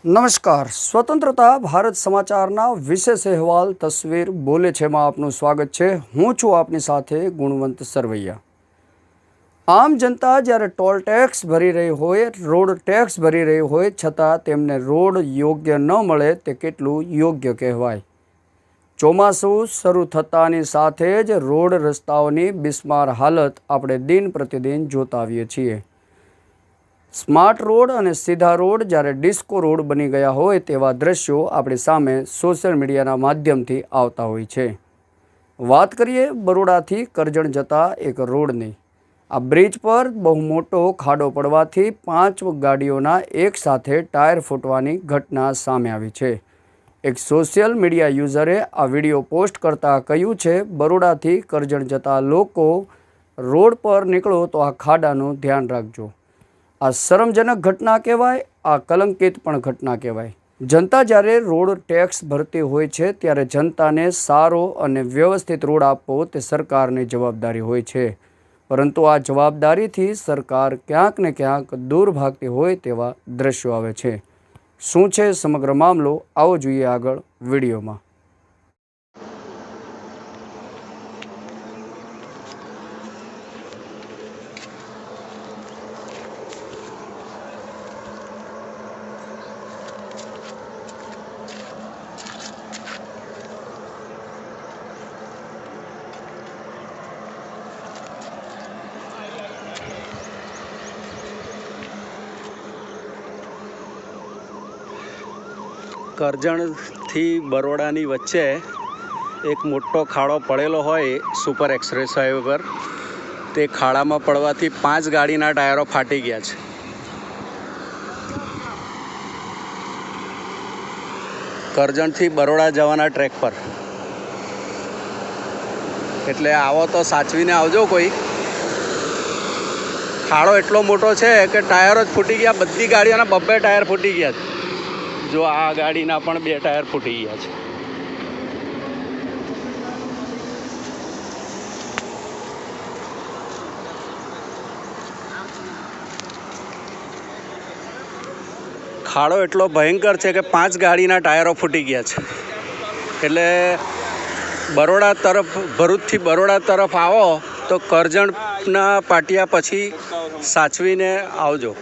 નમસ્કાર. સ્વતંત્રતા ભારત સમાચારના વિશેષ અહેવાલ તસવીર બોલે છે માં આપનું સ્વાગત છે. હું છું આપની સાથે ગુણવંત સરવૈયા. આમ જનતા જ્યારે ટોલ ટેક્સ ભરી રહી હોય, રોડ ટેક્સ ભરી રહી હોય, છતાં તેમને રોડ યોગ્ય ન મળે તે કેટલું યોગ્ય કહેવાય. ચોમાસું શરૂ થતાની સાથે જ રોડ રસ્તાઓની બિસ્માર હાલત આપણે દિન પ્રતિદિન જોતા આવીએ છીએ. સ્માર્ટ રોડ અને સીધા રોડ જ્યારે ડિસ્કો રોડ બની ગયા હોય તેવા દ્રશ્યો આપણી સામે સોશિયલ મીડિયાના માધ્યમથી આવતા હોય છે. વાત કરીએ બરોડાથી કરજણ જતા એક રોડની. આ બ્રિજ પર બહુ મોટો ખાડો પડવાથી 5 ગાડીઓના એક સાથે ટાયર ફૂટવાની ઘટના સામે આવી છે. એક સોશિયલ મીડિયા યુઝરે આ વિડીયો પોસ્ટ કરતાં કહ્યું છે, બરોડાથી કરજણ જતા લોકો રોડ પર નીકળો તો આ ખાડાનું ધ્યાન રાખજો. આ શરમજનક ઘટના કહેવાય, આ કલંકિત પણ ઘટના કહેવાય. જનતા જ્યારે રોડ ટેક્સ ભરતી હોય છે ત્યારે જનતાને સારો અને વ્યવસ્થિત રોડ આપવો તે સરકારની જવાબદારી હોય છે. પરંતુ આ જવાબદારીથી સરકાર ક્યાંક ને ક્યાંક દૂર ભાગતી હોય તેવા દ્રશ્યો આવે છે. શું છે સમગ્ર મામલો, આવો જોઈએ આગળ વિડીયોમાં. કરજણથી બરોડાની વચ્ચે એક મોટો ખાડો પડેલો હોય સુપર એક્સપ્રેસ હાઈવે પર. તે ખાડામાં પડવાથી 5 ગાડીના ટાયરો ફાટી ગયા છે. કરજણથી બરોડા જવાના ટ્રેક પર. એટલે આવો તો સાચવીને આવજો કોઈ. ખાડો એટલો મોટો છે કે ટાયરો જ ફૂટી ગયા. બધી ગાડીઓના 2 ટાયર ફૂટી ગયા છે. જો આ ગાડીના પણ 2 ટાયર ફૂટી ગયા છે. ખાડો એટલો ભયંકર છે કે 5 ગાડીના ટાયરો ફૂટી ગયા છે. એટલે બરોડા તરફ, ભરૂચથી બરોડા તરફ આવો તો કરજણના પાટિયા પછી સાચવીને આવજો.